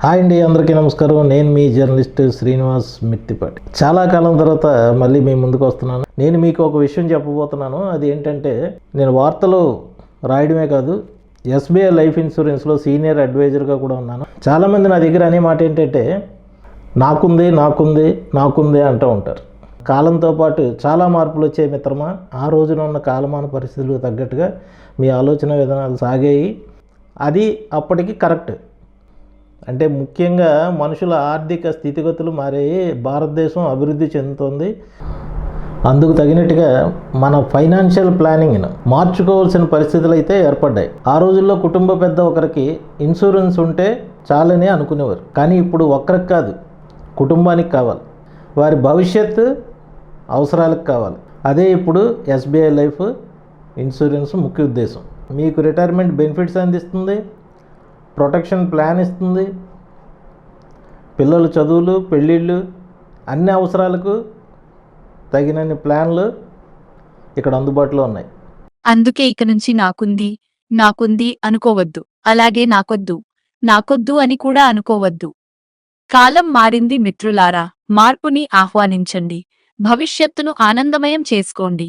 Hi అండి, అందరికీ నమస్కారం. నేను మీ జర్నలిస్ట్ శ్రీనివాస్ మిత్తిపాటి. చాలా కాలం తర్వాత మళ్ళీ మీ ముందుకు వస్తున్నాను. నేను మీకు ఒక విషయం చెప్పబోతున్నాను. అది ఏంటంటే, నేను వార్తలు రాయడమే కాదు, ఎస్బీఐ లైఫ్ ఇన్సూరెన్స్లో సీనియర్ అడ్వైజర్గా కూడా ఉన్నాను. చాలామంది నా దగ్గర అనే మాట ఏంటంటే, నాకుంది నాకుంది నాకుంది అంటూ ఉంటారు. కాలంతో పాటు చాలా మార్పులు వచ్చాయి మిత్రమా. ఆ రోజున ఉన్న కాలమాన పరిస్థితులకు తగ్గట్టుగా మీ ఆలోచన విధానాలు సాగాయి. అది అప్పటికి కరెక్ట్. అంటే ముఖ్యంగా మనుషుల ఆర్థిక స్థితిగతులు మారాయి. భారతదేశం అభివృద్ధి చెందుతుంది. అందుకు తగినట్టుగా మన ఫైనాన్షియల్ ప్లానింగ్ను మార్చుకోవాల్సిన పరిస్థితులు అయితే ఏర్పడ్డాయి. ఆ రోజుల్లో కుటుంబ పెద్ద ఒకరికి ఇన్సూరెన్స్ ఉంటే చాలని అనుకునేవారు. కానీ ఇప్పుడు ఒక్కరికి కాదు, కుటుంబానికి కావాలి. వారి భవిష్యత్తు అవసరాలకు కావాలి. అదే ఇప్పుడు ఎస్బీఐ లైఫ్ ఇన్సూరెన్స్ ముఖ్య ఉద్దేశం. మీకు రిటైర్మెంట్ బెనిఫిట్స్ అందిస్తుంది, ప్రొటెక్షన్ ప్లాన్ ఇస్తుంది, పిల్లల చదువులు, పెళ్ళిళ్ళు, అన్ని అవసరాలకు తగినన్ని ప్లాన్లు ఇక్కడ అందుబాటులో ఉన్నాయి. అందుకే ఇక నుంచి నాకుంది అనుకోవద్దు. అలాగే నాకొద్దు అని కూడా అనుకోవద్దు. కాలం మారింది మిత్రులారా, మార్పుని ఆహ్వానించండి, భవిష్యత్తును ఆనందమయం చేసుకోండి.